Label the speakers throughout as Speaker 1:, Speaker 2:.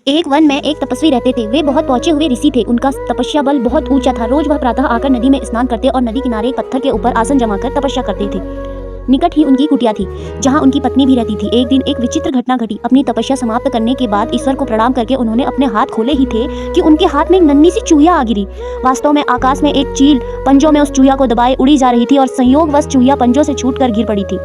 Speaker 1: एक वन में एक तपस्वी रहते थे। वे बहुत पहुंचे हुए ऋषि थे। उनका तपस्या बल बहुत ऊंचा था। रोज वह प्रातः आकर नदी में स्नान करते और नदी किनारे एक पत्थर के ऊपर आसन जमाकर तपस्या करते थे। निकट ही उनकी कुटिया थी, जहां उनकी पत्नी भी रहती थी। एक दिन एक विचित्र घटना घटी। अपनी तपस्या समाप्त करने के बाद ईश्वर को प्रणाम करके उन्होंने अपने हाथ खोले ही थे कि उनके हाथ में एक नन्ही सी चूहिया आ गिरी। वास्तव में आकाश में एक चील पंजों में उस चूहिया को दबाए उड़ी जा रही थी और संयोगवश चूहिया पंजों से छूटकर गिर पड़ी थी।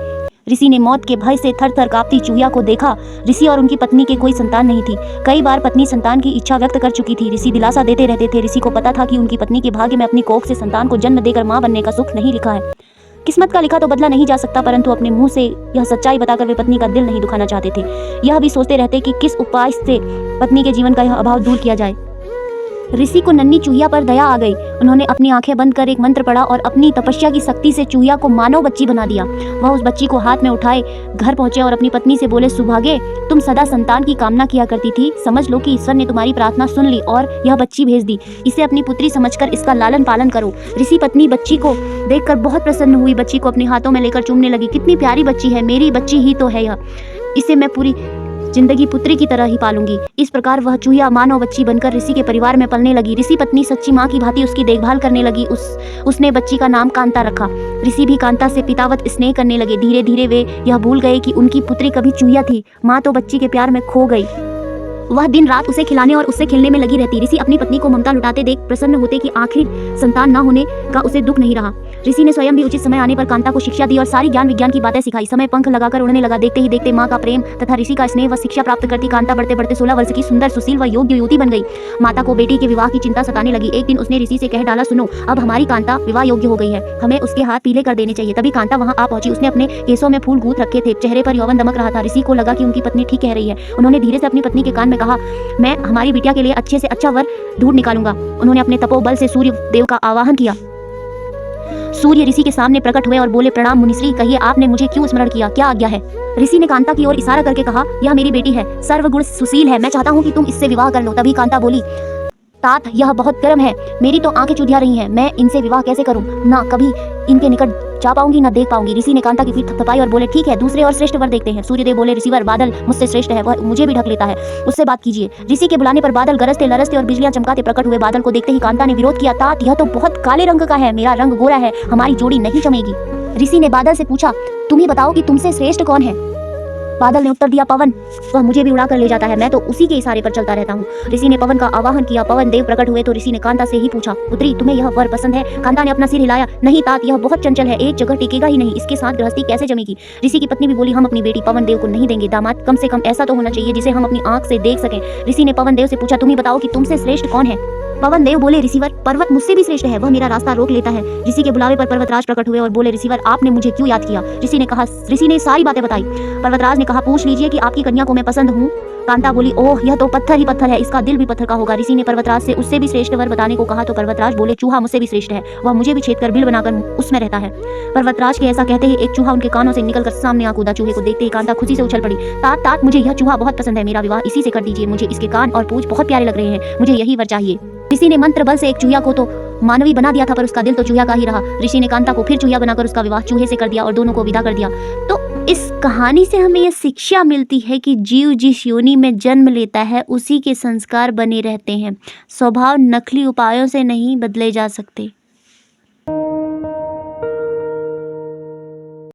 Speaker 1: ऋषि ने मौत के भय से थर-थर कांपती चूहिया को देखा। ऋषि और उनकी पत्नी के कोई संतान नहीं थी। कई बार पत्नी संतान की इच्छा व्यक्त कर चुकी थी। ऋषि दिलासा देते रहते थे। ऋषि को पता था कि उनकी पत्नी के भाग्य में अपनी कोख से संतान को जन्म देकर मां बनने का सुख नहीं लिखा है। किस्मत का लिखा तो बदला नहीं जा सकता, परंतु अपने मुंह से यह सच्चाई बताकर वे पत्नी का दिल नहीं दुखाना चाहते थे। यह भी सोचते रहते कि किस उपाय से पत्नी के जीवन का यह अभाव दूर किया जाए। ऋषि को नन्ही चूहिया पर दया आ गई। उन्होंने अपनी आंखें बंद कर एक मंत्र पढ़ा और अपनी तपस्या की शक्ति से चूहिया को मानव बच्ची बना दिया। वह उस बच्ची को हाथ में उठाए घर पहुंचे और अपनी पत्नी से बोले, सुभागे, तुम सदा संतान की कामना किया करती थी। समझ लो कि ईश्वर ने तुम्हारी प्रार्थना सुन ली और यह बच्ची भेज दी। इसे अपनी पुत्री समझकर इसका लालन पालन करो। ऋषि पत्नी बच्ची को देखकर बहुत प्रसन्न हुई। बच्ची को अपने हाथों में लेकर चूमने लगी। कितनी प्यारी बच्ची है, मेरी बच्ची ही तो है यह। इसे मैं पूरी जिंदगी पुत्री की तरह ही पालूंगी। इस प्रकार वह चूहिया मानव बच्ची बनकर ऋषि के परिवार में पलने लगी। ऋषि पत्नी सच्ची माँ की भांति उसकी देखभाल करने लगी। उसने बच्ची का नाम कांता रखा। ऋषि भी कांता से पितावत स्नेह करने लगे। धीरे धीरे वे यह भूल गए कि उनकी पुत्री कभी चूहिया थी। माँ तो बच्ची के प्यार में खो गई। वह दिन रात उसे खिलाने और उससे खेलने में लगी रहती। ऋषि अपनी पत्नी को ममता लुटाते देख प्रसन्न होते कि आखिर संतान न होने का उसे दुख नहीं रहा। ऋषि ने स्वयं भी उचित समय आने पर कांता को शिक्षा दी और सारी ज्ञान विज्ञान की बातें सिखाई। समय पंख लगाकर उड़ने लगा। देखते ही देखते माँ का प्रेम तथा ऋषि का स्नेह व शिक्षा प्राप्त करती कांता बढ़ते बढ़ते 16 वर्ष की सुंदर सुशील व योग्य युवती बन गई। माता को बेटी के विवाह की चिंता सताने लगी। एक दिन उसने ऋषि से कह डाला, सुनो, अब हमारी कांता विवाह योग्य हो गई है, हमें उसके हाथ पीले कर देने चाहिए। तभी कांता वहां आ पहुंची। उसने अपने केसों में फूल गूंथ रखे थे। चेहरे पर यौवन दमक रहा था। ऋषि को लगा कि उनकी पत्नी ठीक कह रही है। उन्होंने धीरे से अपनी पत्नी के कान में कहा, मैं हमारी बिटिया के लिए अच्छे से अच्छा वर ढूंढ निकालूंगा। उन्होंने अपने तपोबल से सूर्य देव का आवाहन किया। सूर्य ऋषि के सामने प्रकट हुए और बोले, प्रणाम मुनिश्री, कहिए आपने मुझे क्यों स्मरण किया, क्या आज्ञा है। ऋषि ने कांता की ओर इशारा करके कहा, यह मेरी बेटी है, सर्वगुण सुशील है, मैं चाहता हूँ कि तुम इससे विवाह कर लो। तभी कांता बोली, तात, यह बहुत गर्म है, मेरी तो आंखें चुधिया रही हैं, मैं इनसे विवाह कैसे करूं? ना कभी इनके निकट जा पाऊंगी ना देख पाऊंगी। ऋषि ने कांता की पीठ थपथपाई और बोले, ठीक है, दूसरे और श्रेष्ठ वर देखते हैं। सूर्यदेव बोले, ऋषिवर, बादल मुझसे श्रेष्ठ है, वह मुझे भी ढक लेता है, उससे बात कीजिए। ऋषि के बुलाने पर बादल गरजते लरजते और बिजलियां चमकाते प्रकट हुए। बादल को देखते ही कांता ने विरोध किया, तात, यह तो बहुत काले रंग का है, मेरा रंग गोरा है, हमारी जोड़ी नहीं जमेगी। ऋषि ने बादल से पूछा, तुम ही बताओ कि तुमसे श्रेष्ठ कौन है। बादल ने उत्तर दिया, पवन, वह मुझे भी उड़ा कर ले जाता है, मैं तो उसी के इशारे पर चलता रहता हूँ। ऋषि ने पवन का आवाहन किया। पवन देव प्रकट हुए तो ऋषि ने कांता से ही पूछा, पुत्री, तुम्हें यह वर पसंद है? कांता ने अपना सिर हिलाया, नहीं तात, यह बहुत चंचल है, एक जगह टिकेगा ही नहीं, इसके साथ गृहस्थी कैसे जमेगी। ऋषि की पत्नी भी बोली, हम अपनी बेटी पवन देव को नहीं देंगे। दामाद कम से कम ऐसा तो होना चाहिए जिसे हम अपनी आंख से देख सकें। ऋषि ने पवन देव से पूछा, तुम ही बताओ कि तुमसे श्रेष्ठ कौन है। पवन देव बोले, ऋषिवर, पर्वत मुझसे भी श्रेष्ठ है, वह मेरा रास्ता रोक लेता है। ऋषि के बुलावे पर पर्वतराज प्रकट हुए और बोले, ऋषिवर, आपने मुझे क्यों याद किया? ऋषि ने सारी बातें बताई। पर्वतराज ने कहा, पूछ लीजिए कि आपकी कन्या को मैं पसंद हूँ। कांता बोली, ओह, यह तो पत्थर ही पत्थर है, इसका दिल भी पत्थर का होगा। ऋषि ने पर्वतराज से उससे भी श्रेष्ठ वर बताने को कहा तो पर्वतराज बोले, चूहा मुझसे भी श्रेष्ठ है, वह मुझे भी छेद कर बिल बनाकर उसमें रहता है। पर्वतराज के ऐसा कहते ही एक चूहा उनके कानों से निकलकर सामने आ कूदा। चूहे को देखते ही कांता खुशी से उछल पड़ी, तात तात, मुझे यह चूहा बहुत पसंद है, मेरा विवाह इसी से कर दीजिए, मुझे इसके कान और पूंछ बहुत प्यारे लग रहे हैं, मुझे यही वर चाहिए। ऋषि ने मंत्र बल से एक चूहिया को तो मानवी बना दिया था, पर उसका दिल तो चूहिया का ही रहा। ऋषि ने कांता को फिर चूहिया बनाकर उसका विवाह चूहे से कर दिया और दोनों को विदा कर दिया। तो इस कहानी से हमें यह शिक्षा मिलती है कि जीव जिस योनि में जन्म लेता है उसी के संस्कार बने रहते हैं। स्वभाव नकली उपायों से नहीं बदले जा सकते।